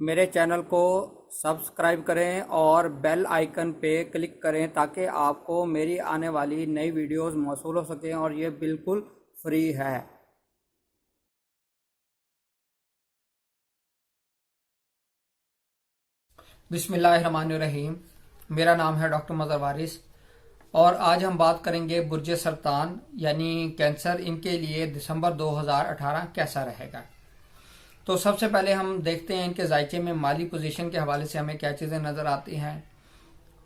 میرے چینل کو سبسکرائب کریں اور بیل آئیکن پہ کلک کریں تاکہ آپ کو میری آنے والی نئی ویڈیوز موصول ہو سکیں، اور یہ بالکل فری ہے۔ بسم اللہ الرحمن الرحیم۔ میرا نام ہے ڈاکٹر مظہر وارث، اور آج ہم بات کریں گے برج سرطان یعنی کینسر، ان کے لیے دسمبر 2018 کیسا رہے گا۔ تو سب سے پہلے ہم دیکھتے ہیں ان کے ذائقے میں مالی پوزیشن کے حوالے سے ہمیں کیا چیزیں نظر آتی ہیں۔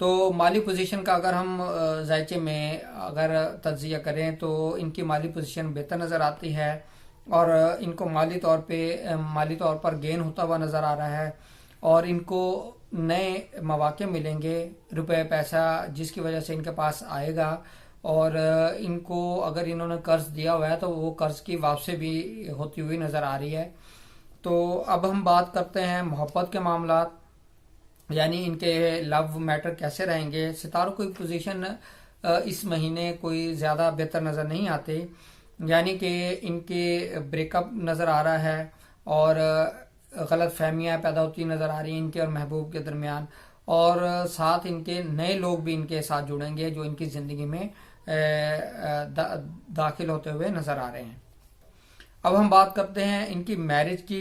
تو مالی پوزیشن کا اگر ہم ذائقے میں اگر تجزیہ کریں تو ان کی مالی پوزیشن بہتر نظر آتی ہے، اور ان کو مالی طور پر گین ہوتا ہوا نظر آ رہا ہے، اور ان کو نئے مواقع ملیں گے، روپے پیسہ جس کی وجہ سے ان کے پاس آئے گا، اور ان کو اگر انہوں نے قرض دیا ہوا ہے تو وہ قرض کی واپسی بھی ہوتی ہوئی نظر آ رہی ہے۔ تو اب ہم بات کرتے ہیں محبت کے معاملات، یعنی ان کے لو میٹر کیسے رہیں گے۔ ستاروں کی پوزیشن اس مہینے کوئی زیادہ بہتر نظر نہیں آتے، یعنی کہ ان کے بریک اپ نظر آ رہا ہے، اور غلط فہمیاں پیدا ہوتی نظر آ رہی ہیں ان کے اور محبوب کے درمیان، اور ساتھ ان کے نئے لوگ بھی ان کے ساتھ جڑیں گے جو ان کی زندگی میں داخل ہوتے ہوئے نظر آ رہے ہیں۔ اب ہم بات کرتے ہیں ان کی میرج کی۔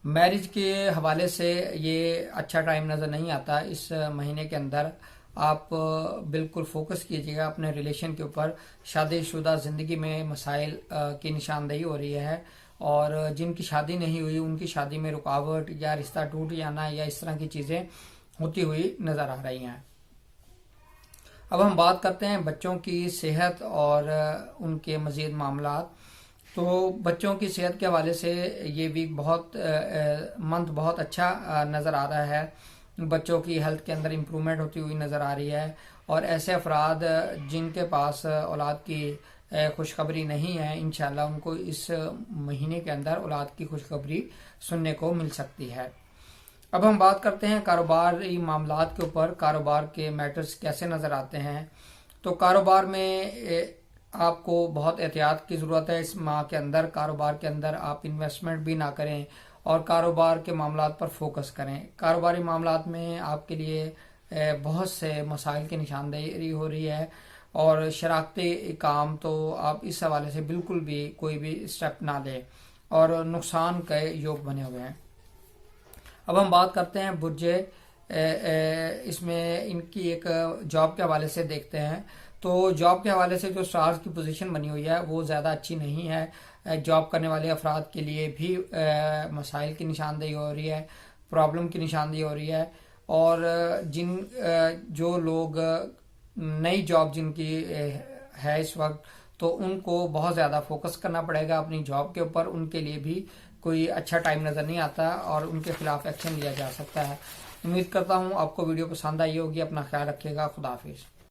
میرج کے حوالے سے یہ اچھا ٹائم نظر نہیں آتا اس مہینے کے اندر۔ آپ بالکل فوکس کیجیے گا اپنے ریلیشن کے اوپر۔ شادی شدہ زندگی میں مسائل کی نشاندہی ہو رہی ہے، اور جن کی شادی نہیں ہوئی ان کی شادی میں رکاوٹ یا رشتہ ٹوٹ جانا یا اس طرح کی چیزیں ہوتی ہوئی نظر آ رہی ہیں۔ اب ہم بات کرتے ہیں بچوں کی صحت اور ان کے مزید معاملات۔ تو بچوں کی صحت کے حوالے سے یہ ویک بہت اچھا نظر آ رہا ہے۔ بچوں کی ہیلتھ کے اندر امپرومنٹ ہوتی ہوئی نظر آ رہی ہے، اور ایسے افراد جن کے پاس اولاد کی خوشخبری نہیں ہے، انشاءاللہ ان کو اس مہینے کے اندر اولاد کی خوشخبری سننے کو مل سکتی ہے۔ اب ہم بات کرتے ہیں کاروباری معاملات کے اوپر۔ کاروبار کے میٹرز کیسے نظر آتے ہیں۔ تو کاروبار میں آپ کو بہت احتیاط کی ضرورت ہے۔ اس ماہ کے اندر کاروبار کے اندر آپ انویسٹمنٹ بھی نہ کریں، اور کاروبار کے معاملات پر فوکس کریں۔ کاروباری معاملات میں آپ کے لیے بہت سے مسائل کی نشاندہی ہو رہی ہے، اور شراکتی کام تو آپ اس حوالے سے بالکل بھی کوئی بھی اسٹیپ نہ لیں، اور نقصان کے یوگ بنے ہوئے ہیں۔ اب ہم بات کرتے ہیں برج، اس میں ان کی ایک جاب کے حوالے سے دیکھتے ہیں۔ تو جاب کے حوالے سے جو سٹارز کی پوزیشن بنی ہوئی ہے وہ زیادہ اچھی نہیں ہے۔ جاب کرنے والے افراد کے لیے بھی مسائل کی نشاندہی ہو رہی ہے، پرابلم کی نشاندہی ہو رہی ہے، اور جو لوگ نئی جاب جن کی ہے اس وقت، تو ان کو بہت زیادہ فوکس کرنا پڑے گا اپنی جاب کے اوپر۔ ان کے لیے بھی کوئی اچھا ٹائم نظر نہیں آتا، اور ان کے خلاف ایکشن لیا جا سکتا ہے۔ امید کرتا ہوں آپ کو ویڈیو پسند آئی ہوگی۔ اپنا خیال رکھیے گا۔ خدا حافظ۔